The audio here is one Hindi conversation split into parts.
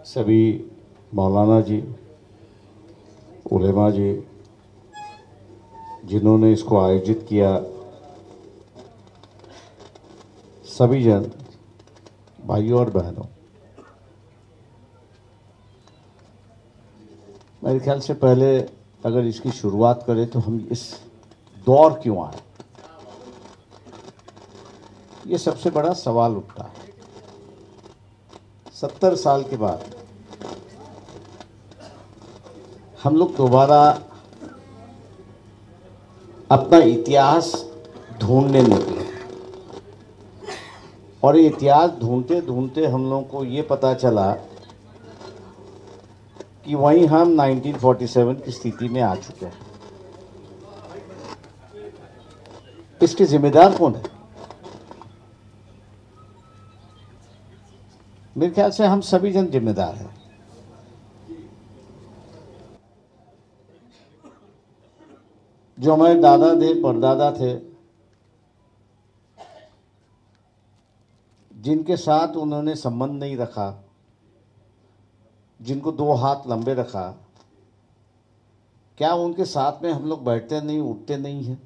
सभी मौलाना जी, उलेमा जी, जिन्होंने इसको आयोजित किया, सभी जन भाइयों और बहनों, मेरे ख्याल से पहले अगर इसकी शुरुआत करें तो हम इस दौर क्यों आए, ये सबसे बड़ा सवाल उठता है। 70 साल के बाद हम लोग दोबारा अपना इतिहास ढूंढने निकले और ये इतिहास ढूंढते ढूंढते हम लोगों को ये पता चला कि वहीं हम 1947 की स्थिति में आ चुके हैं। इसके जिम्मेदार कौन है? मेरे ख्याल से हम सभी जन जिम्मेदार हैं। जो हमारे दादा थे, परदादा थे, जिनके साथ उन्होंने संबंध नहीं रखा, जिनको 2 हाथ लंबे रखा, क्या उनके साथ में हम लोग बैठते नहीं, उठते नहीं हैं?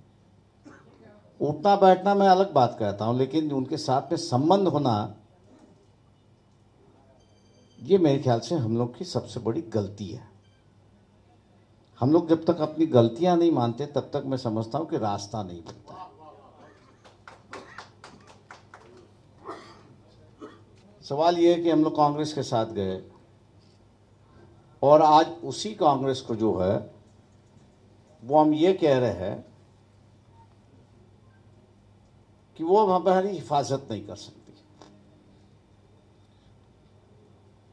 उठना बैठना मैं अलग बात कहता हूं, लेकिन उनके साथ में संबंध होना, ये मेरे ख्याल से हम लोग की सबसे बड़ी गलती है। हम लोग जब तक अपनी गलतियां नहीं मानते तब तक मैं समझता हूं कि रास्ता नहीं बनता। सवाल ये है कि हम लोग कांग्रेस के साथ गए और आज उसी कांग्रेस को जो है वो हम ये कह रहे हैं कि वो हमारी हिफाजत नहीं कर सकती।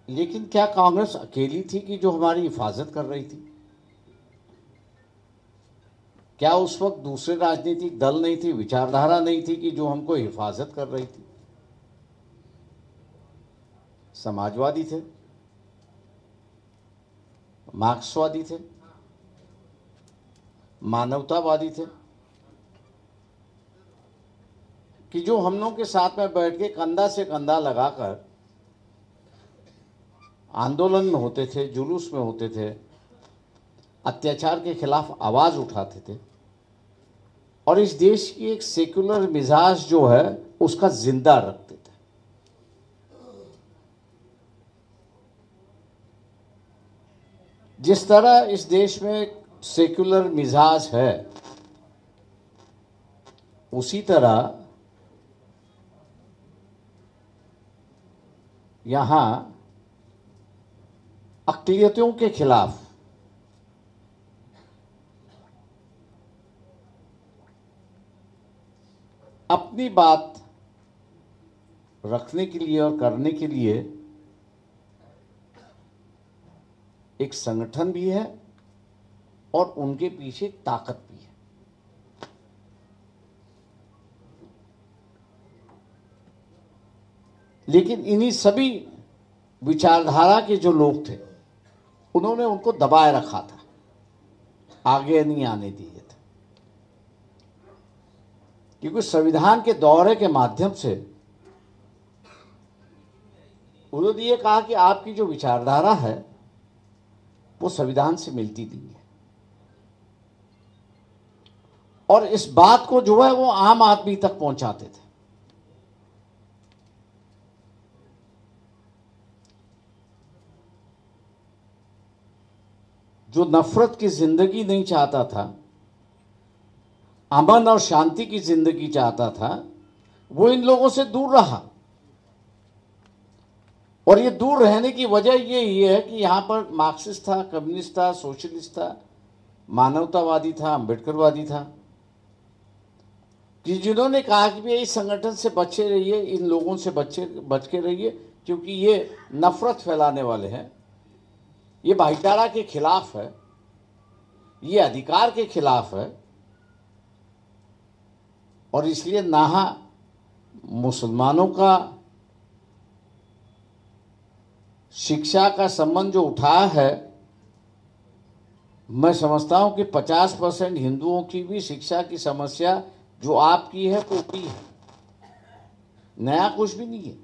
लेकिन क्या कांग्रेस अकेली थी कि जो हमारी हिफाजत कर रही थी? क्या उस वक्त दूसरे राजनीतिक दल नहीं थी, विचारधारा नहीं थी कि जो हमको हिफाजत कर रही थी? समाजवादी थे, मार्क्सवादी थे, मानवतावादी थे, कि जो हम लोगों के साथ में बैठ के कंधा से कंधा लगाकर आंदोलन में होते थे, जुलूस में होते थे, अत्याचार के खिलाफ आवाज उठाते थे और इस देश की एक सेक्युलर मिजाज जो है उसका जिंदा रखते थे। जिस तरह इस देश में सेक्युलर मिजाज है, उसी तरह यहां अक़लियतों के खिलाफ अपनी बात रखने के लिए और करने के लिए एक संगठन भी है और उनके पीछे ताकत भी है। लेकिन इन्हीं सभी विचारधारा के जो लोग थे उन्होंने उनको दबाए रखा था, आगे नहीं आने दिए थे, क्योंकि संविधान के दौरे के माध्यम से उन्होंने ये कहा कि आपकी जो विचारधारा है वो संविधान से मिलती नहीं है। और इस बात को जो है वो आम आदमी तक पहुंचाते थे। जो नफरत की जिंदगी नहीं चाहता था, अमन और शांति की जिंदगी चाहता था, वो इन लोगों से दूर रहा। और ये दूर रहने की वजह ये है कि यहां पर मार्क्सिस्ट था, कम्युनिस्ट था, सोशलिस्ट था, मानवतावादी था, अंबेडकरवादी था, कि जिन्होंने कहा कि इस संगठन से बचे रहिए, इन लोगों से बच के रहिए, क्योंकि ये नफरत फैलाने वाले हैं, ये भाईचारा के खिलाफ है, ये अधिकार के खिलाफ है। और इसलिए नाहा मुसलमानों का शिक्षा का संबंध जो उठाया है, मैं समझता हूं कि 50% हिंदुओं की भी शिक्षा की समस्या जो आपकी है वो भी है, नया कुछ भी नहीं है।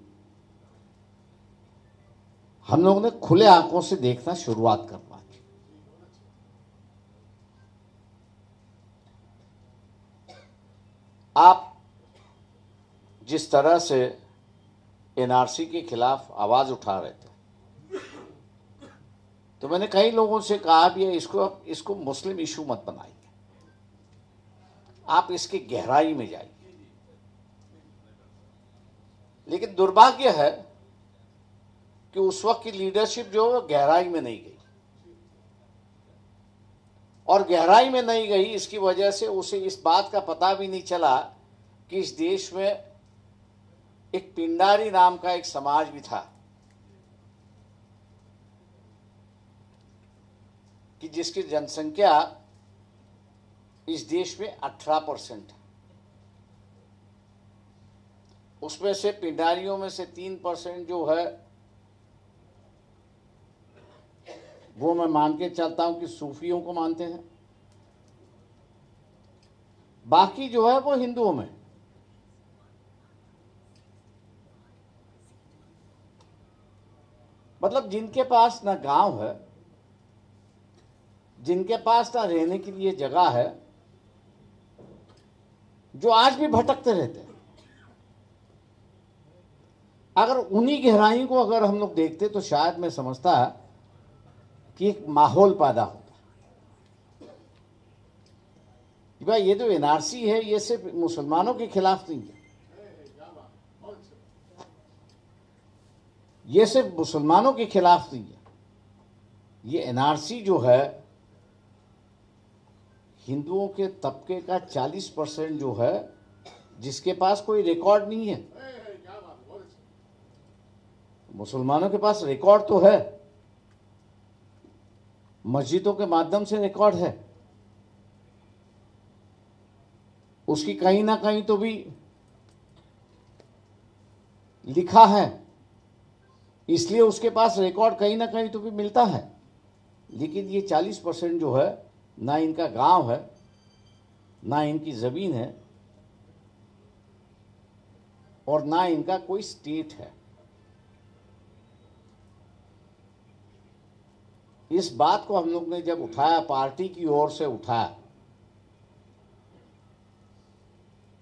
हम लोगों ने खुले आंखों से देखना शुरुआत करना चाहिए। आप जिस तरह से एनआरसी के खिलाफ आवाज उठा रहे थे, तो मैंने कई लोगों से कहा भी है, इसको मुस्लिम इशू मत बनाइए, आप इसकी गहराई में जाइए। लेकिन दुर्भाग्य है कि उस वक्त की लीडरशिप जो है गहराई में नहीं गई, और गहराई में नहीं गई इसकी वजह से उसे इस बात का पता भी नहीं चला कि इस देश में एक पिंडारी नाम का एक समाज भी था, कि जिसकी जनसंख्या इस देश में 18% है। उसमें से पिंडारियों में से 3% जो है वो मैं मान के चलता हूं कि सूफियों को मानते हैं, बाकी जो है वो हिंदुओं में। मतलब जिनके पास ना गांव है, जिनके पास ना रहने के लिए जगह है, जो आज भी भटकते रहते हैं। अगर उन्हीं गहराई को अगर हम लोग देखते तो शायद मैं समझता कि एक माहौल पैदा होता कि भाई ये जो एनआरसी है ये सिर्फ मुसलमानों के खिलाफ नहीं है, ये सिर्फ मुसलमानों के खिलाफ नहीं है, ये एनआरसी जो है हिंदुओं के तबके का 40% जो है, जिसके पास कोई रिकॉर्ड नहीं है। मुसलमानों के पास रिकॉर्ड तो है, मस्जिदों के माध्यम से रिकॉर्ड है, उसकी कहीं ना कहीं तो भी लिखा है, इसलिए उसके पास रिकॉर्ड कहीं ना कहीं तो भी मिलता है। लेकिन ये 40% जो है, ना इनका गांव है, ना इनकी जमीन है, और ना इनका कोई स्टेट है। इस बात को हम लोग ने जब उठाया, पार्टी की ओर से उठाया,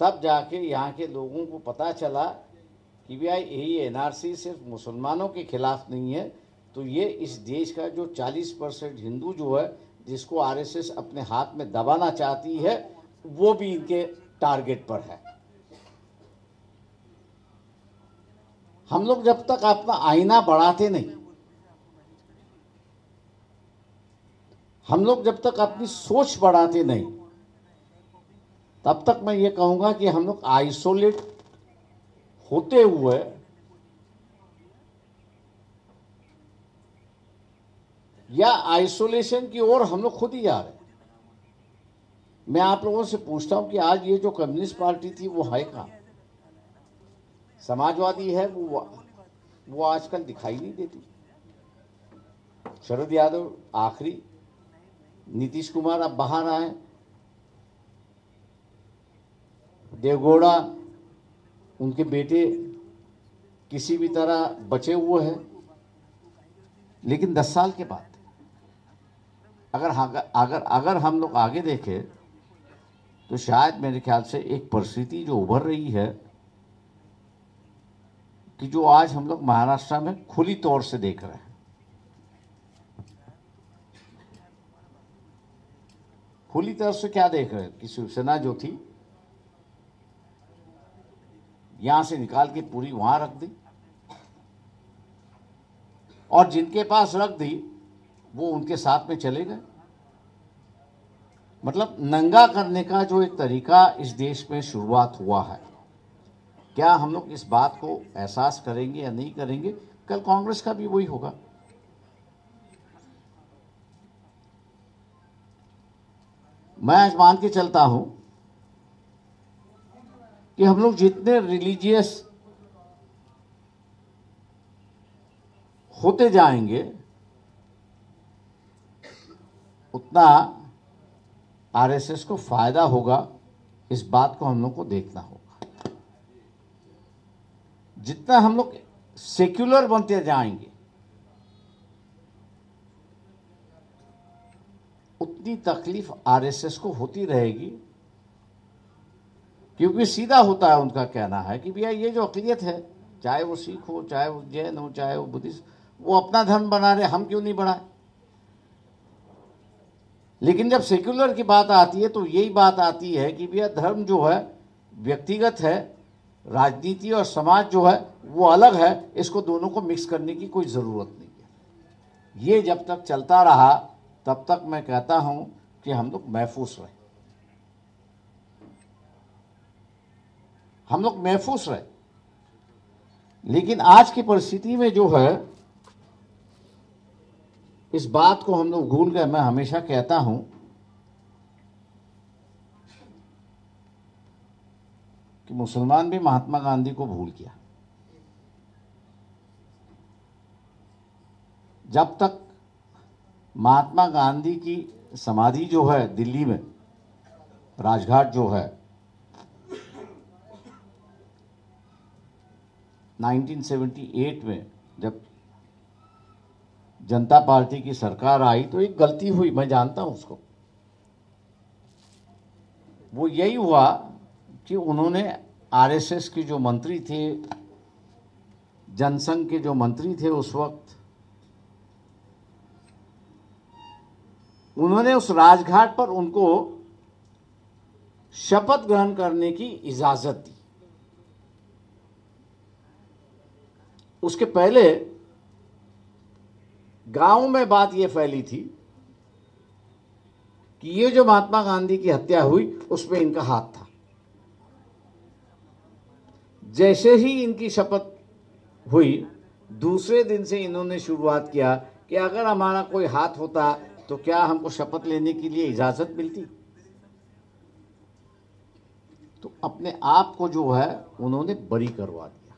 तब जाके यहाँ के लोगों को पता चला कि भाई यही एनआरसी सिर्फ मुसलमानों के खिलाफ नहीं है, तो ये इस देश का जो 40% हिंदू जो है, जिसको आरएसएस अपने हाथ में दबाना चाहती है, वो भी इनके टारगेट पर है। हम लोग जब तक अपना आईना बढ़ाते नहीं, हम लोग जब तक अपनी सोच बढ़ाते नहीं, तब तक मैं ये कहूंगा कि हम लोग आइसोलेट होते हुए या आइसोलेशन की ओर हम लोग खुद ही जा रहे हैं। मैं आप लोगों से पूछता हूं कि आज ये जो कम्युनिस्ट पार्टी थी वो है कहां? समाजवादी है वो आजकल दिखाई नहीं देती। शरद यादव आखिरी, नीतीश कुमार अब बाहर आए, देवगौड़ा उनके बेटे किसी भी तरह बचे हुए हैं। लेकिन 10 साल के बाद अगर हम लोग आगे देखें तो शायद मेरे ख्याल से एक परिस्थिति जो उभर रही है कि जो आज हम लोग महाराष्ट्र में खुली तौर से देख रहे हैं। खुली तरह से क्या देख रहे हैं कि शिवसेना जो थी यहां से निकाल के पूरी वहां रख दी, और जिनके पास रख दी वो उनके साथ में चले गए। मतलब नंगा करने का जो एक तरीका इस देश में शुरुआत हुआ है, क्या हम लोग इस बात को एहसास करेंगे या नहीं करेंगे? कल कांग्रेस का भी वही होगा। मैं आज मान के चलता हूं कि हम लोग जितने रिलीजियस होते जाएंगे उतना आरएसएस को फायदा होगा। इस बात को हम लोग को देखना होगा। जितना हम लोग सेक्युलर बनते जाएंगे, इतनी तकलीफ आरएसएस को होती रहेगी, क्योंकि सीधा होता है उनका कहना है कि भैया ये जो अक़लियत है, चाहे वो सिख हो, चाहे वो जैन हो, चाहे वो बुद्धिस्ट, वो अपना धर्म बना रहे, हम क्यों नहीं बनाए। लेकिन जब सेक्युलर की बात आती है तो यही बात आती है कि भैया धर्म जो है व्यक्तिगत है, राजनीति और समाज जो है वो अलग है, इसको दोनों को मिक्स करने की कोई ज़रूरत नहीं है। ये जब तक चलता रहा तब तक मैं कहता हूं कि हम लोग महफूज रहे, हम लोग महफूज रहे। लेकिन आज की परिस्थिति में जो है, इस बात को हम लोग भूल गए। मैं हमेशा कहता हूं कि मुसलमान भी महात्मा गांधी को भूल गया। जब तक महात्मा गांधी की समाधि जो है दिल्ली में, राजघाट जो है, 1978 में जब जनता पार्टी की सरकार आई तो एक गलती हुई, मैं जानता हूं उसको। वो यही हुआ कि उन्होंने आरएसएस के जो मंत्री थे, जनसंघ के जो मंत्री थे उस वक्त, उन्होंने उस राजघाट पर उनको शपथ ग्रहण करने की इजाजत दी। उसके पहले गांव में बात यह फैली थी कि ये जो महात्मा गांधी की हत्या हुई उसमें इनका हाथ था। जैसे ही इनकी शपथ हुई, दूसरे दिन से इन्होंने शुरुआत किया कि अगर हमारा कोई हाथ होता तो क्या हमको शपथ लेने के लिए इजाजत मिलती। तो अपने आप को जो है उन्होंने बरी करवा दिया।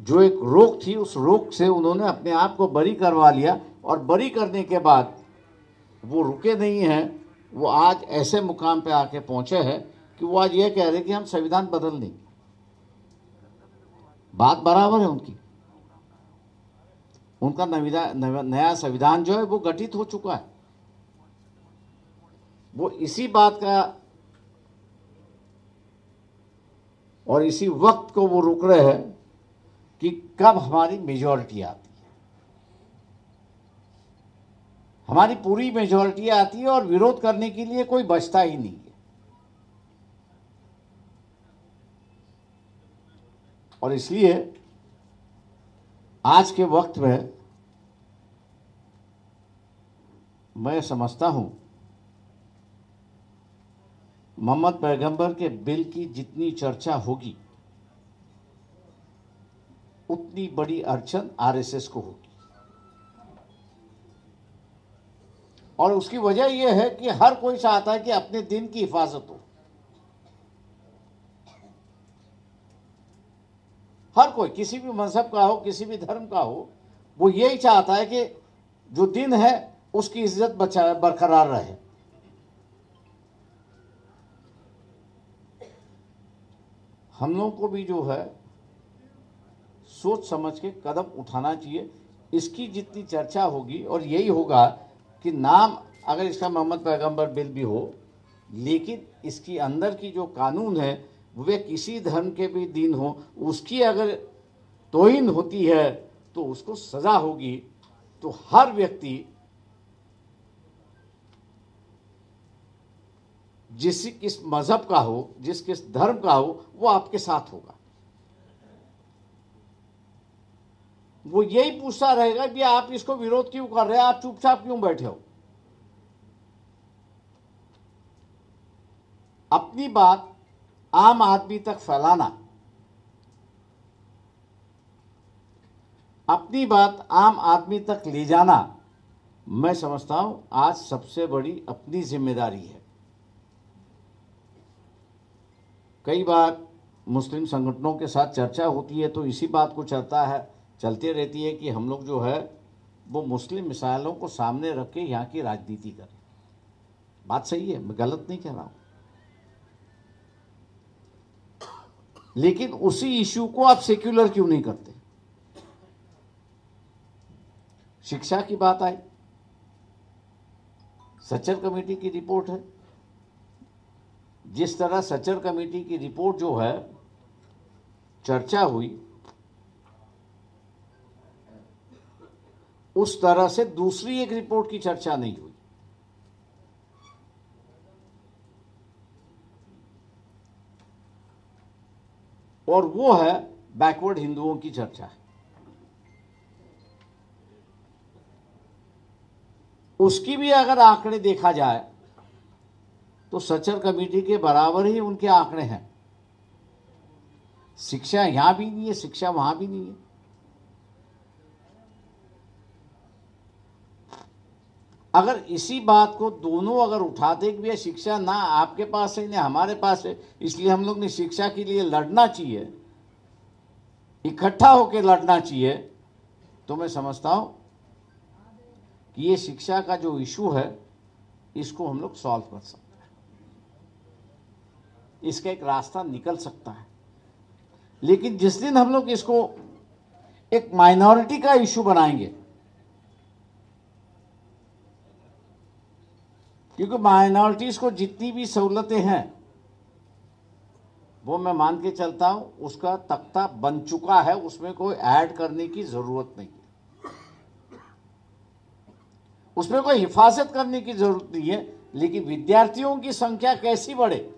जो एक रोक थी उस रोक से उन्होंने अपने आप को बरी करवा लिया, और बरी करने के बाद वो रुके नहीं हैं। वो आज ऐसे मुकाम पे आके पहुंचे हैं कि वो आज ये कह रहे कि हम संविधान बदल देंगे। बात बराबर है उनकी। उनका नया संविधान जो है वो गठित हो चुका है। वो इसी बात का और इसी वक्त को वो रुक रहे हैं कि कब हमारी मेजॉरिटी आती है। हमारी पूरी मेजॉरिटी आती है और विरोध करने के लिए कोई बचता ही नहीं है। और इसलिए आज के वक्त में मैं समझता हूं मोहम्मद पैगंबर के बिल की जितनी चर्चा होगी उतनी बड़ी अड़चन आरएसएस को होगी। और उसकी वजह यह है कि हर कोई चाहता है कि अपने दिन की हिफाजत हो। हर कोई, किसी भी मजहब का हो, किसी भी धर्म का हो, वो यही चाहता है कि जो दिन है उसकी इज्जत बरकरार रहे। हम लोगों को भी जो है सोच समझ के कदम उठाना चाहिए। इसकी जितनी चर्चा होगी, और यही होगा कि नाम अगर इसका मोहम्मद पैगंबर बिल भी हो, लेकिन इसकी अंदर की जो कानून है वे किसी धर्म के भी दिन हो, उसकी अगर तौहीन होती है तो उसको सजा होगी। तो हर व्यक्ति किस मजहब का हो, किस धर्म का हो, वो आपके साथ होगा। वो यही पूछता रहेगा कि आप इसको विरोध क्यों कर रहे हैं, आप चुपचाप क्यों बैठे हो। अपनी बात आम आदमी तक फैलाना, अपनी बात आम आदमी तक ले जाना, मैं समझता हूं आज सबसे बड़ी अपनी जिम्मेदारी है। कई बार मुस्लिम संगठनों के साथ चर्चा होती है तो इसी बात को चलते रहती है कि हम लोग जो है वो मुस्लिम मिसाइलों को सामने रख के यहाँ की राजनीति करें। बात सही है, मैं गलत नहीं कह रहा हूं, लेकिन उसी इश्यू को आप सेक्युलर क्यों नहीं करते। शिक्षा की बात आई, सच्चर कमेटी की रिपोर्ट है। जिस तरह सच्चर कमेटी की रिपोर्ट जो है चर्चा हुई, उस तरह से दूसरी एक रिपोर्ट की चर्चा नहीं हुई। और वो है बैकवर्ड हिंदुओं की चर्चा। उसकी भी अगर आंकड़े देखा जाए तो सच्चर कमेटी के बराबर ही उनके आंकड़े हैं। शिक्षा यहां भी नहीं है, शिक्षा वहां भी नहीं है। अगर इसी बात को दोनों अगर उठाते कि भैया शिक्षा ना आपके पास है ना हमारे पास है, इसलिए हम लोग ने शिक्षा के लिए लड़ना चाहिए, इकट्ठा होकर लड़ना चाहिए, तो मैं समझता हूं कि ये शिक्षा का जो इशू है इसको हम लोग सॉल्व कर सकते हैं, इसका एक रास्ता निकल सकता है। लेकिन जिस दिन हम लोग इसको एक माइनॉरिटी का इशू बनाएंगे, क्योंकि माइनॉरिटीज को जितनी भी सहूलतें हैं वो मैं मान के चलता हूं उसका तख्ता बन चुका है, उसमें कोई ऐड करने की जरूरत नहीं है, उसमें कोई हिफाजत करने की जरूरत नहीं है। लेकिन विद्यार्थियों की संख्या कैसी बढ़े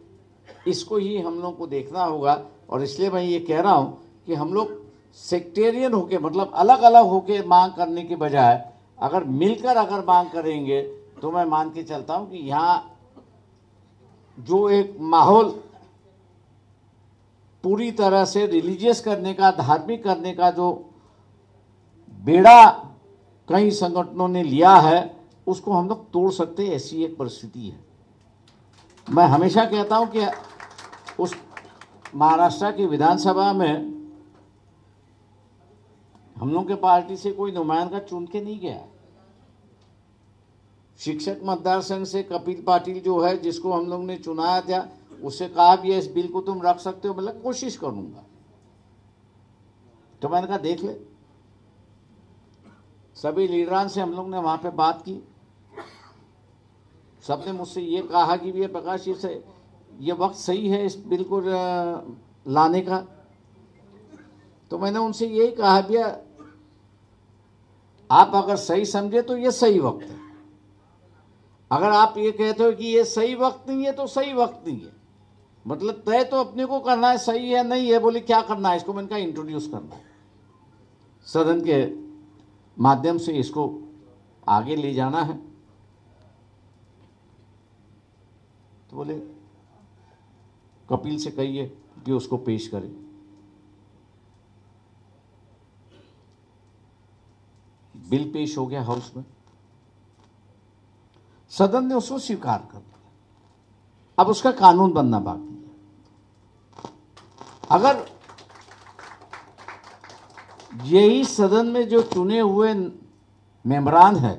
इसको ही हम लोग को देखना होगा। और इसलिए मैं ये कह रहा हूं कि हम लोग सेक्टेरियन होके, मतलब अलग अलग होके मांग करने के बजाय अगर मिलकर अगर मांग करेंगे तो मैं मान के चलता हूं कि यहां जो एक माहौल पूरी तरह से रिलीजियस करने का, धार्मिक करने का जो बेड़ा कई संगठनों ने लिया है उसको हम लोग तोड़ सकते हैं, ऐसी एक परिस्थिति है। मैं हमेशा कहता हूं कि उस महाराष्ट्र की विधानसभा में हम लोग के पार्टी से कोई नुमाइंदा चुन के नहीं गया। शिक्षक मतदार संघ से कपिल पाटिल जो है, जिसको हम लोग ने चुनाया था, उससे कहा भी इस बिल को तुम रख सकते हो, मतलब कोशिश करूंगा। तो मैंने कहा देख ले। सभी लीडरान से हम लोग ने वहां पे बात की, सबने मुझसे ये कहा कि भैया प्रकाश जी से ये वक्त सही है इस बिल को लाने का। तो मैंने उनसे यही कहा भैया आप अगर सही समझे तो ये सही वक्त है, अगर आप ये कहते हो कि ये सही वक्त नहीं है तो सही वक्त नहीं है, मतलब तय तो अपने को करना है सही है नहीं है। बोले क्या करना है इसको? मैंने कहा इंट्रोड्यूस करना है, सदन के माध्यम से इसको आगे ले जाना है। तो बोले कपिल से कहिए कि उसको पेश करे। बिल पेश हो गया हाउस में, सदन ने उसको स्वीकार कर लिया। अब उसका कानून बनना बाकी है। अगर यही सदन में जो चुने हुए मेंबरान है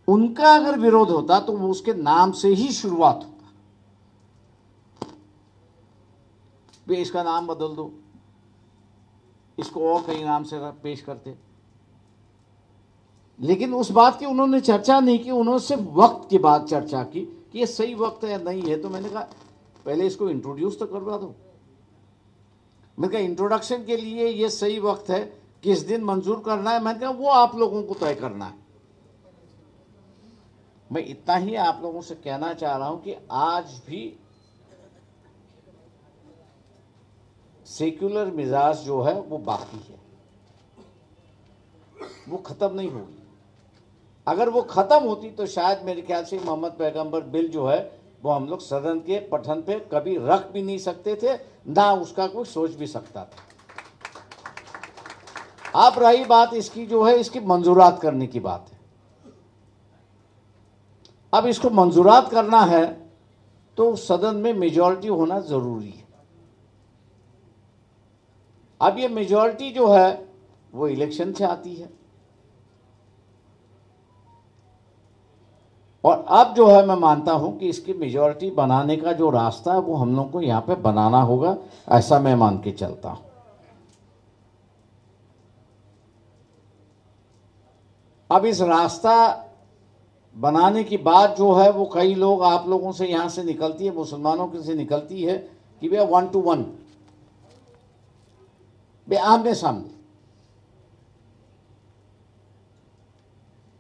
उनका अगर विरोध होता तो वो उसके नाम से ही शुरुआत होता, वे इसका नाम बदल दो, इसको और कई नाम से पेश करते। लेकिन उस बात की उन्होंने चर्चा नहीं की, उन्होंने सिर्फ वक्त की बात चर्चा की कि ये सही वक्त है या नहीं है। तो मैंने कहा पहले इसको इंट्रोड्यूस तो करवा दो। मैंने कहा इंट्रोडक्शन के लिए ये सही वक्त है, किस दिन मंजूर करना है, मैंने कहा वो आप लोगों को तय करना है। मैं इतना ही आप लोगों से कहना चाह रहा हूं कि आज भी सेक्युलर मिजाज जो है वो बाकी है, वो खत्म नहीं होगी। अगर वो खत्म होती तो शायद मेरे ख्याल से मोहम्मद पैगंबर बिल जो है वो हम लोग सदन के पठन पे कभी रख भी नहीं सकते थे, ना उसका कोई सोच भी सकता था। अब रही बात इसकी जो है इसकी मंजूरात करने की बात है। अब इसको मंजूरात करना है तो सदन में मेजॉरिटी होना जरूरी है। अब ये मेजॉरिटी जो है वो इलेक्शन से आती है, और अब जो है मैं मानता हूं कि इसकी मेजॉरिटी बनाने का जो रास्ता है वो हम लोग को यहां पे बनाना होगा, ऐसा मैं मान के चलता हूं। अब इस रास्ता बनाने की बात जो है वो कई लोग आप लोगों से यहाँ से निकलती है, मुसलमानों की से निकलती है कि भैया 1 to 1 बे आमने सामने।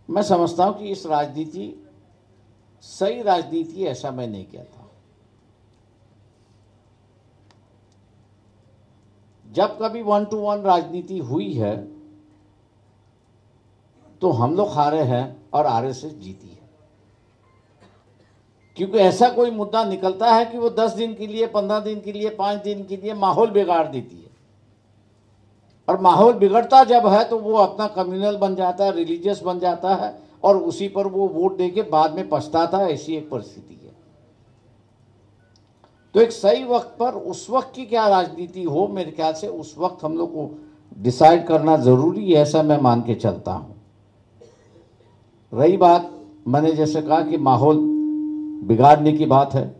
मैं समझता हूं कि इस राजनीति सही राजनीति ऐसा मैं नहीं कहता। जब कभी 1 to 1 राजनीति हुई है तो हम लोग हारे हैं और आरएसएस जीती है, क्योंकि ऐसा कोई मुद्दा निकलता है कि वो 10 दिन के लिए, 15 दिन के लिए, 5 दिन के लिए माहौल बिगाड़ देती है। और माहौल बिगड़ता जब है तो वो अपना कम्युनल बन जाता है, रिलीजियस बन जाता है और उसी पर वो वोट देके बाद में पछताता है। ऐसी एक परिस्थिति है। तो एक सही वक्त पर उस वक्त की क्या राजनीति हो, मेरे ख्याल से उस वक्त हम लोग को डिसाइड करना जरूरी है, ऐसा मैं मान के चलता हूं। रही बात, मैंने जैसे कहा कि माहौल बिगाड़ने की बात है,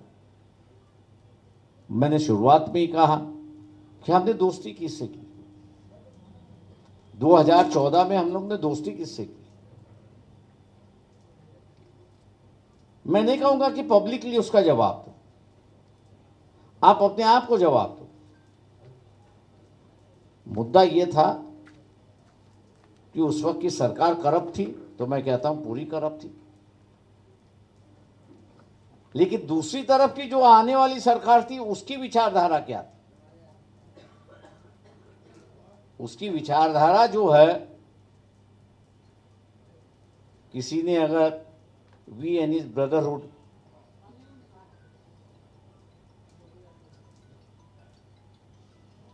मैंने शुरुआत में ही कहा कि हमने दोस्ती किससे की। 2014 में हम लोग ने दोस्ती किससे की। मैं नहीं कहूंगा कि पब्लिकली उसका जवाब दो, आप अपने आप को जवाब दो। मुद्दा यह था कि उस वक्त की सरकार करप्ट थी, तो मैं कहता हूं पूरी करप्ट थी। लेकिन दूसरी तरफ की जो आने वाली सरकार थी उसकी विचारधारा क्या थी? उसकी विचारधारा जो है, किसी ने अगर we and his brotherhood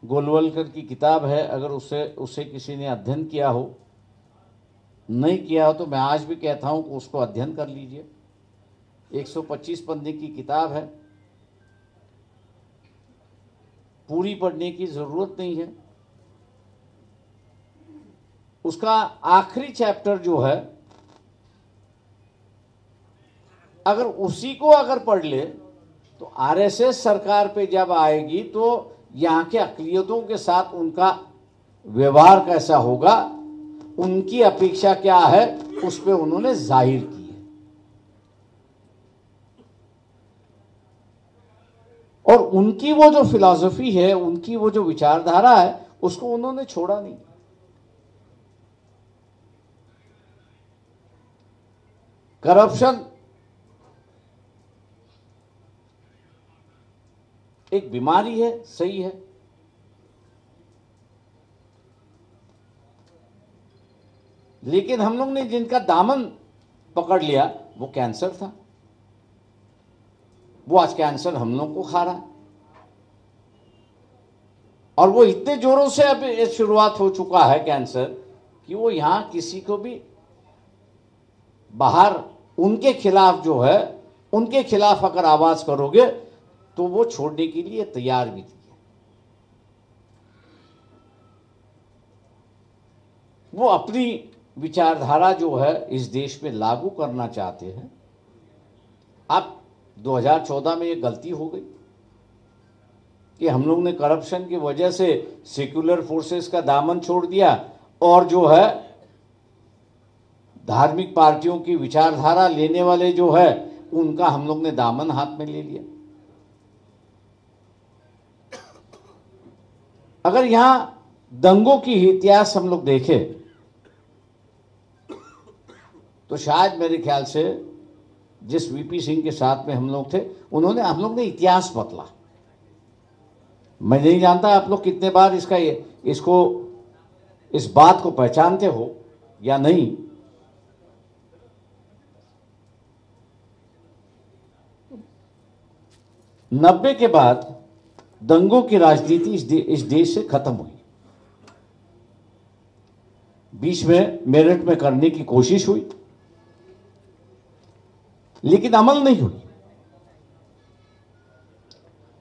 Golwalkar की किताब है, अगर उसे किसी ने अध्ययन किया हो, नहीं किया हो तो मैं आज भी कहता हूं कि उसको अध्ययन कर लीजिए। 125 पन्ने की किताब है, पूरी पढ़ने की जरूरत नहीं है। उसका आखिरी चैप्टर जो है, अगर उसी को अगर पढ़ ले तो आरएसएस सरकार पे जब आएगी तो यहाँ के अक़लियतों के साथ उनका व्यवहार कैसा होगा, उनकी अपेक्षा क्या है, उस पे उन्होंने जाहिर की है। और उनकी वो जो फिलॉसफी है, उनकी वो जो विचारधारा है, उसको उन्होंने छोड़ा नहीं। करप्शन एक बीमारी है, सही है, लेकिन हम लोग ने जिनका दामन पकड़ लिया वो कैंसर था। वो आज कैंसर हम लोग को खा रहा है और वो इतने जोरों से अब शुरुआत हो चुका है कैंसर कि वो यहां किसी को भी बाहर उनके खिलाफ जो है, उनके खिलाफ अगर आवाज करोगे तो वो छोड़ने के लिए तैयार भी थी। वो अपनी विचारधारा जो है इस देश में लागू करना चाहते हैं। अब 2014 में ये गलती हो गई कि हम लोग ने करप्शन की वजह से सेक्युलर फोर्सेस का दामन छोड़ दिया और जो है धार्मिक पार्टियों की विचारधारा लेने वाले जो है उनका हम लोग ने दामन हाथ में ले लिया। अगर यहां दंगों की इतिहास हम लोग देखें तो शायद मेरे ख्याल से जिस वीपी सिंह के साथ में हम लोग थे, हम लोग ने इतिहास बदला। मैं नहीं जानता आप लोग कितने बार इस बात को पहचानते हो या नहीं। नब्बे के बाद दंगों की राजनीति इस देश से खत्म हुई। बीच में मेरठ में करने की कोशिश हुई लेकिन अमल नहीं हुई।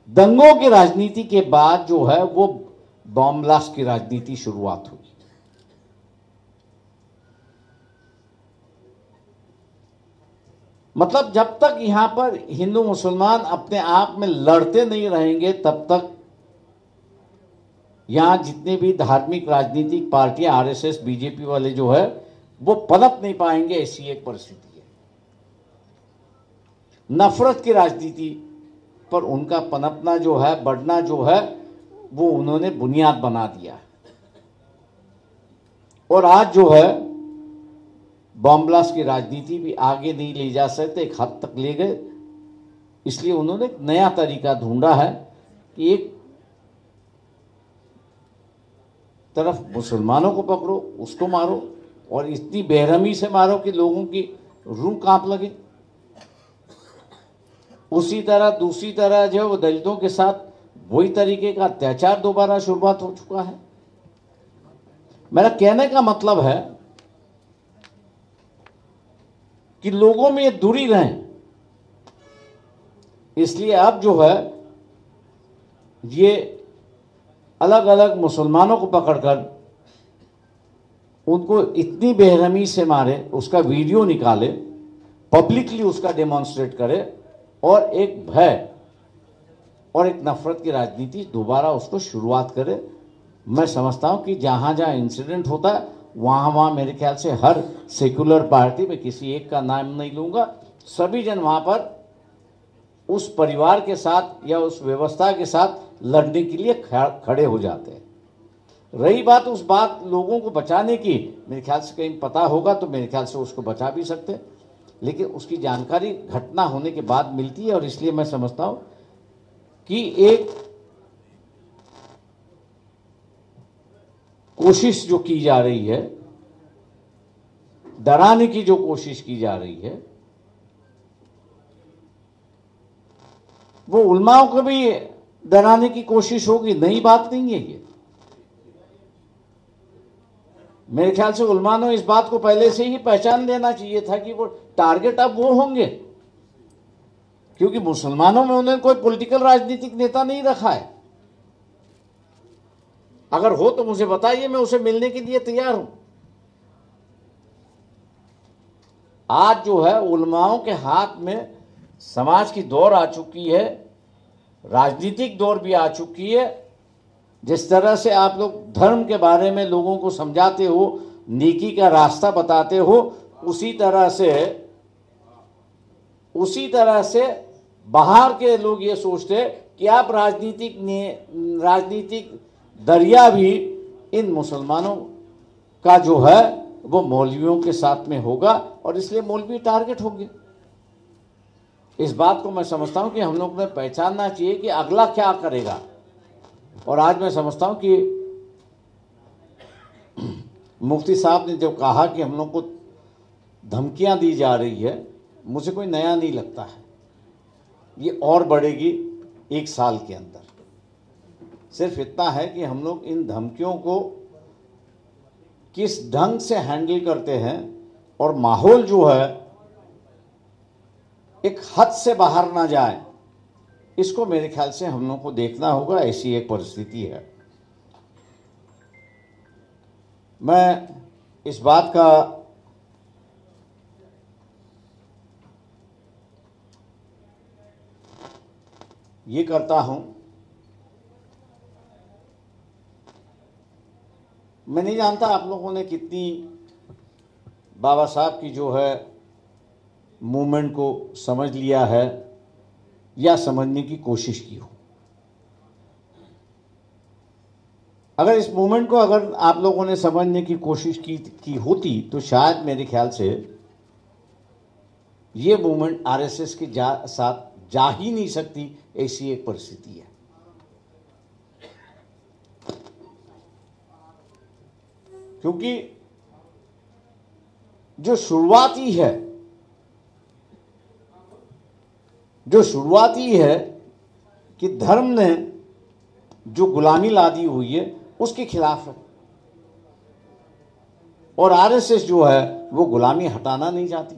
दंगों की राजनीति के बाद जो है वो बॉम्ब ब्लास्ट की राजनीति शुरुआत हुई। मतलब जब तक यहां पर हिंदू मुसलमान अपने आप में लड़ते नहीं रहेंगे तब तक यहां जितने भी धार्मिक राजनीतिक पार्टियां, आरएसएस, बीजेपी वाले जो है वो पनप नहीं पाएंगे, ऐसी एक परिस्थिति है। नफरत की राजनीति पर उनका पनपना जो है, बढ़ना जो है, वो उन्होंने बुनियाद बना दिया है। और आज जो है बॉम्ब ब्लास्ट की राजनीति भी आगे नहीं ले जा सकते, एक हद तक ले गए। इसलिए उन्होंने एक नया तरीका ढूंढा है कि एक तरफ मुसलमानों को पकड़ो, उसको मारो, और इतनी बेरहमी से मारो कि लोगों की रूह कांप लगे। उसी तरह दूसरी तरह जो वो दलितों के साथ वही तरीके का अत्याचार दोबारा शुरुआत हो चुका है। मेरा कहने का मतलब है कि लोगों में ये दूरी रहे। इसलिए अब जो है ये अलग अलग मुसलमानों को पकड़कर उनको इतनी बेरहमी से मारे, उसका वीडियो निकाले, पब्लिकली उसका डेमोन्स्ट्रेट करे, और एक भय और एक नफरत की राजनीति दोबारा उसको शुरुआत करे। मैं समझता हूं कि जहां जहां इंसिडेंट होता है वहां वहां मेरे ख्याल से हर सेक्युलर पार्टी में, किसी एक का नाम नहीं लूंगा, सभी जन वहां पर उस परिवार के साथ या उस व्यवस्था के साथ लड़ने के लिए खड़े हो जाते हैं। रही बात उस बात लोगों को बचाने की, मेरे ख्याल से कहीं पता होगा तो मेरे ख्याल से उसको बचा भी सकते हैं, लेकिन उसकी जानकारी घटना होने के बाद मिलती है। और इसलिए मैं समझता हूं कि एक कोशिश जो की जा रही है, डराने की जो कोशिश की जा रही है, वो उलमाओं को भी डराने की कोशिश होगी। नई बात नहीं है ये। मेरे ख्याल से उलमा ने इस बात को पहले से ही पहचान लेना चाहिए था कि वो टारगेट अब वो होंगे, क्योंकि मुसलमानों में उन्होंने कोई पॉलिटिकल राजनीतिक नेता नहीं रखा है। अगर हो तो मुझे बताइए, मैं उसे मिलने के लिए तैयार हूं। आज जो है उलमाओं के हाथ में समाज की दौर आ चुकी है, राजनीतिक दौर भी आ चुकी है। जिस तरह से आप लोग धर्म के बारे में लोगों को समझाते हो, नेकी का रास्ता बताते हो, उसी तरह से बाहर के लोग ये सोचते हैं कि आप राजनीतिक दरिया भी इन मुसलमानों का जो है वो मौलवियों के साथ में होगा, और इसलिए मौलवी टारगेट होंगे। इस बात को मैं समझता हूं कि हम लोग ने पहचानना चाहिए कि अगला क्या करेगा। और आज मैं समझता हूं कि मुफ्ती साहब ने जो कहा कि हम लोग को धमकियां दी जा रही है, मुझे कोई नया नहीं लगता है। ये और बढ़ेगी एक साल के अंदर। सिर्फ इतना है कि हम लोग इन धमकियों को किस ढंग से हैंडल करते हैं, और माहौल जो है एक हद से बाहर ना जाए, इसको मेरे ख्याल से हम लोग को देखना होगा। ऐसी एक परिस्थिति है। मैं इस बात का ये करता हूं, मैं नहीं जानता आप लोगों ने कितनी बाबा साहब की जो है मूवमेंट को समझ लिया है या समझने की कोशिश की हो। अगर इस मूवमेंट को अगर आप लोगों ने समझने की कोशिश की होती तो शायद मेरे ख्याल से ये मूवमेंट आरएसएस के साथ जा ही नहीं सकती, ऐसी एक परिस्थिति है। क्योंकि जो शुरुआती है कि धर्म ने जो गुलामी ला दी हुई है उसके खिलाफ है, और आरएसएस जो है वो गुलामी हटाना नहीं चाहती।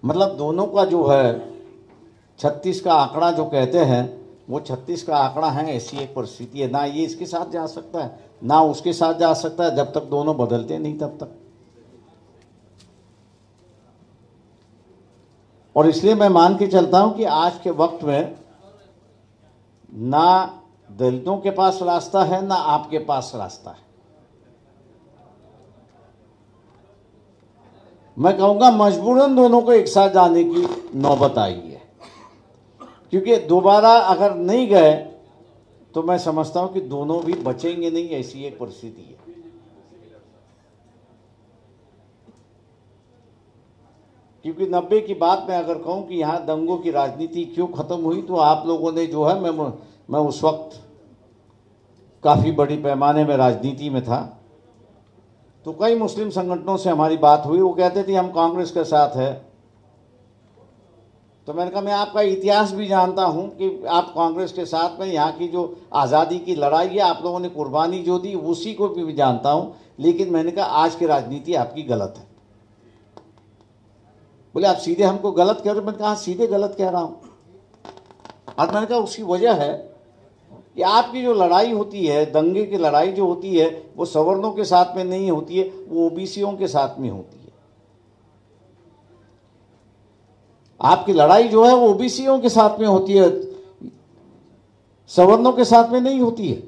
मतलब दोनों का जो है 36 का आंकड़ा जो कहते हैं वो 36 का आंकड़ा है। ऐसी एक परिस्थिति है, ना ये इसके साथ जा सकता है ना उसके साथ जा सकता है, जब तक दोनों बदलते नहीं तब तक। और इसलिए मैं मान के चलता हूं कि आज के वक्त में ना दलितों के पास रास्ता है ना आपके पास रास्ता है। मैं कहूँगा मजबूरन दोनों को एक साथ जाने की नौबत आई है, क्योंकि दोबारा अगर नहीं गए तो मैं समझता हूँ कि दोनों भी बचेंगे नहीं, ऐसी एक परिस्थिति है। क्योंकि 90 की बात मैं अगर कहूँ कि यहाँ दंगों की राजनीति क्यों खत्म हुई, तो आप लोगों ने जो है, मैं उस वक्त काफ़ी बड़ी पैमाने में राजनीति में था, तो कई मुस्लिम संगठनों से हमारी बात हुई। वो कहते थे हम कांग्रेस के साथ है। तो मैंने कहा मैं आपका इतिहास भी जानता हूं कि आप कांग्रेस के साथ में, यहाँ की जो आज़ादी की लड़ाई है आप लोगों ने कुर्बानी जो दी उसी को भी जानता हूं, लेकिन मैंने कहा आज की राजनीति आपकी गलत है। बोले आप सीधे हमको गलत कह रहे हो। मैंने कहा सीधे गलत कह रहा हूं। और मैंने कहा उसकी वजह है कि आपकी जो लड़ाई होती है, दंगे की लड़ाई जो होती है, वो सवर्णों के साथ में नहीं होती है, वो ओबीसीओं के साथ में होती है। आपकी लड़ाई जो है वो ओबीसीओं के साथ में होती है, सवर्णों के साथ में नहीं होती है।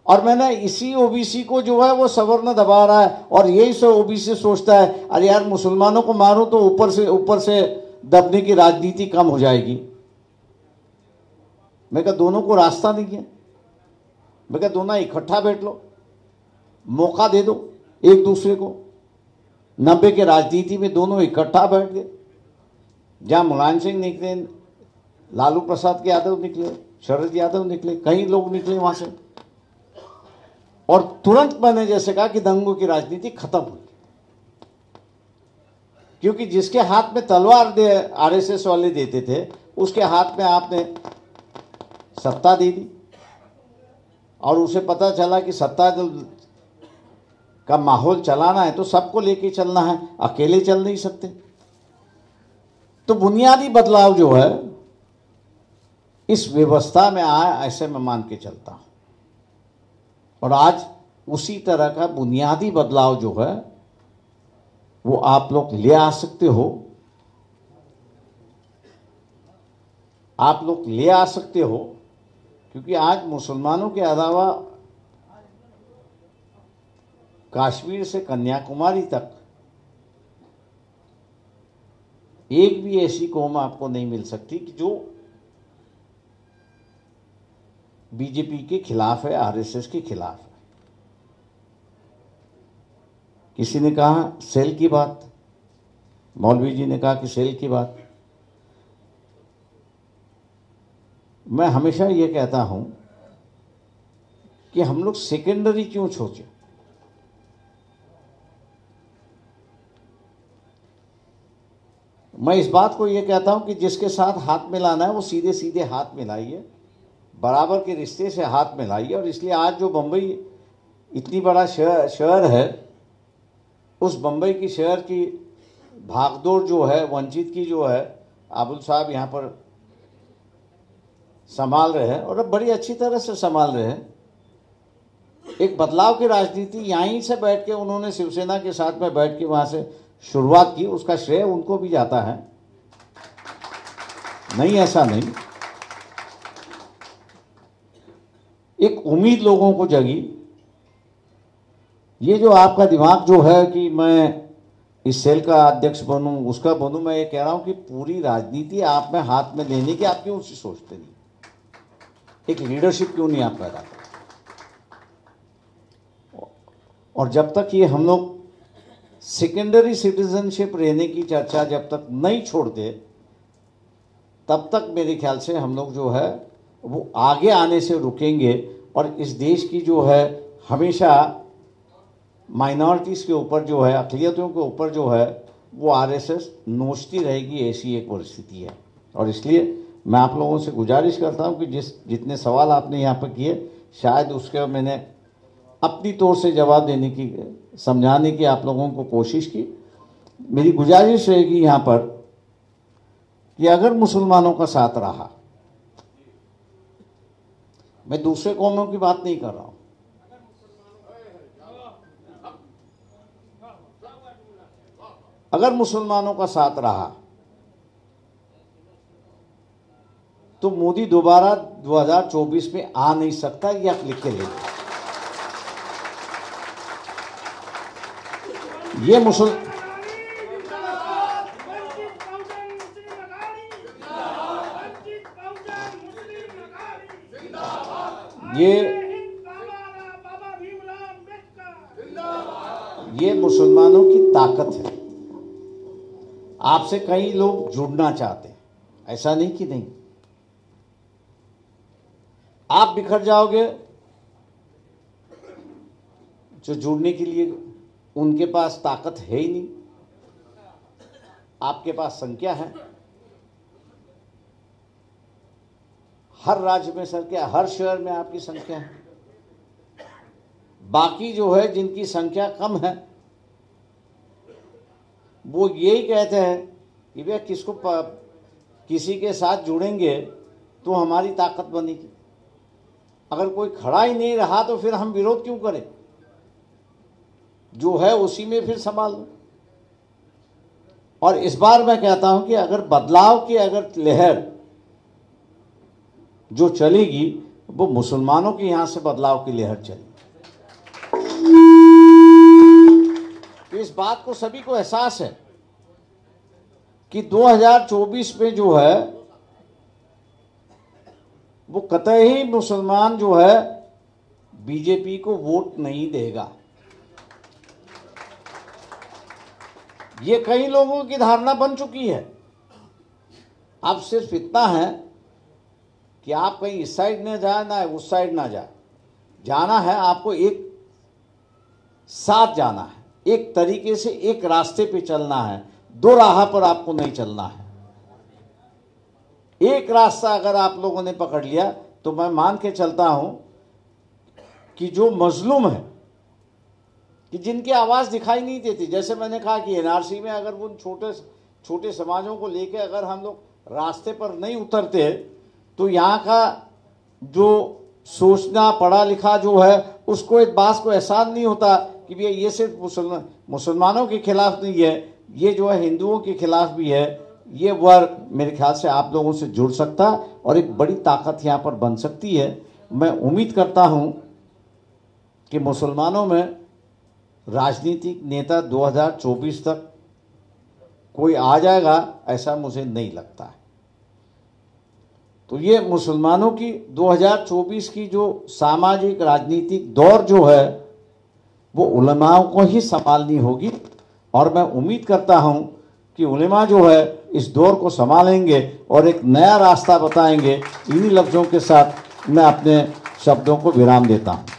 और मैंने इसी ओबीसी को जो है वो सवर्ण दबा रहा है, और यही से ओबीसी सोचता है अरे यार मुसलमानों को मारूं तो ऊपर से दबने की राजनीति कम हो जाएगी। मैं कहा दोनों को रास्ता नहीं है। मैं कहा दोनों इकट्ठा बैठ लो, मौका दे दो एक दूसरे को। 90 के राजनीति में दोनों इकट्ठा बैठ गए। जहां मुलायम सिंह निकले, लालू प्रसाद यादव निकले, शरद यादव निकले, कई लोग निकले वहां से, और तुरंत मैंने जैसे कहा कि दंगों की राजनीति खत्म हुई। क्योंकि जिसके हाथ में तलवार आरएसएस वाले देते थे, उसके हाथ में आपने सत्ता दे दी, और उसे पता चला कि सत्ता का माहौल चलाना है तो सबको लेके चलना है, अकेले चल नहीं सकते। तो बुनियादी बदलाव जो है इस व्यवस्था में आया, ऐसे मैं मान के चलता हूं। और आज उसी तरह का बुनियादी बदलाव जो है वो आप लोग ले आ सकते हो, आप लोग ले आ सकते हो। क्योंकि आज मुसलमानों के अलावा कश्मीर से कन्याकुमारी तक एक भी ऐसी कौम आपको नहीं मिल सकती कि जो बीजेपी के खिलाफ है, आरएसएस के खिलाफ है। किसी ने कहा सेल की बात, मौलवी जी ने कहा कि सेल की बात। मैं हमेशा ये कहता हूं कि हम लोग सेकेंडरी क्यों सोचें। मैं इस बात को ये कहता हूं कि जिसके साथ हाथ मिलाना है वो सीधे सीधे हाथ मिलाइए, बराबर के रिश्ते से हाथ मिलाइए। और इसलिए आज जो बम्बई इतनी बड़ा शहर है, उस बम्बई की शहर की भागदौड़ जो है, वंचित की जो है, आबुल साहब यहाँ पर संभाल रहे हैं, और अब बड़ी अच्छी तरह से संभाल रहे हैं। एक बदलाव की राजनीति यहीं से बैठ के उन्होंने शिवसेना के साथ में बैठ के वहां से शुरुआत की, उसका श्रेय उनको भी जाता है, नहीं ऐसा नहीं। एक उम्मीद लोगों को जगी। ये जो आपका दिमाग जो है कि मैं इस सेल का अध्यक्ष बनूं, उसका बनूं, मैं ये कह रहा हूं कि पूरी राजनीति आप में हाथ में लेने की आप क्यों सोचते नहीं? एक लीडरशिप क्यों नहीं आप पैदा करते? और जब तक ये हम लोग सेकेंडरी सिटीजनशिप रहने की चर्चा जब तक नहीं छोड़ते, तब तक मेरे ख्याल से हम लोग जो है वो आगे आने से रुकेंगे। और इस देश की जो है हमेशा माइनॉरिटीज़ के ऊपर जो है, अक़लियतों के ऊपर जो है वो आरएसएस नोचती रहेगी, ऐसी एक परिस्थिति है। और इसलिए मैं आप लोगों से गुजारिश करता हूं कि जितने सवाल आपने यहाँ पर किए, शायद उसके मैंने अपनी तौर से जवाब देने की, समझाने की आप लोगों को कोशिश की। मेरी गुजारिश रहेगी यहाँ पर कि अगर मुसलमानों का साथ रहा, मैं दूसरे कौमों की बात नहीं कर रहा हूं, अगर मुसलमानों का साथ रहा तो मोदी दोबारा 2024 में आ नहीं सकता, ये आप लिख के ले लीजिए। ये मुसलमानों की ताकत है। आपसे कई लोग जुड़ना चाहते हैं, ऐसा नहीं कि नहीं। आप बिखर जाओगे, जो जुड़ने के लिए उनके पास ताकत है ही नहीं। आपके पास संख्या है, हर राज्य में संख्या, हर शहर में आपकी संख्या है। बाकी जो है जिनकी संख्या कम है वो यही कहते हैं कि भैया किसी के साथ जुड़ेंगे तो हमारी ताकत बनेगी। अगर कोई खड़ा ही नहीं रहा तो फिर हम विरोध क्यों करें? जो है उसी में फिर संभाल लो। और इस बार मैं कहता हूं कि अगर बदलाव की अगर लहर जो चलेगी वो मुसलमानों के यहां से बदलाव की लहर चलेगी। तो इस बात को सभी को एहसास है कि 2024 में जो है वो कतई मुसलमान जो है बीजेपी को वोट नहीं देगा। ये कई लोगों की धारणा बन चुकी है। अब सिर्फ इतना है कि आप कहीं इस साइड न जाए ना उस साइड ना जाए, जाना है आपको एक साथ जाना है, एक तरीके से एक रास्ते पे चलना है। दो राह पर आपको नहीं चलना है। एक रास्ता अगर आप लोगों ने पकड़ लिया तो मैं मान के चलता हूं कि जो मजलूम है, कि जिनकी आवाज दिखाई नहीं देती, जैसे मैंने कहा कि एनआरसी में अगर उन छोटे समाजों को लेकर अगर हम लोग रास्ते पर नहीं उतरते तो यहाँ का जो सोचना पढ़ा लिखा जो है उसको इस बात को एहसास नहीं होता कि भैया ये सिर्फ मुसलमानों के खिलाफ नहीं है, ये जो है हिंदुओं के खिलाफ भी है। ये वर्ग मेरे ख्याल से आप लोगों से जुड़ सकता और एक बड़ी ताकत यहाँ पर बन सकती है। मैं उम्मीद करता हूँ कि मुसलमानों में राजनीतिक नेता 2024 तक कोई आ जाएगा, ऐसा मुझे नहीं लगता है। तो ये मुसलमानों की 2024 की जो सामाजिक राजनीतिक दौर जो है वो उलमाओं को ही संभालनी होगी। और मैं उम्मीद करता हूं कि उलमा जो है इस दौर को संभालेंगे और एक नया रास्ता बताएंगे। इन्हीं लफ्ज़ों के साथ मैं अपने शब्दों को विराम देता हूं।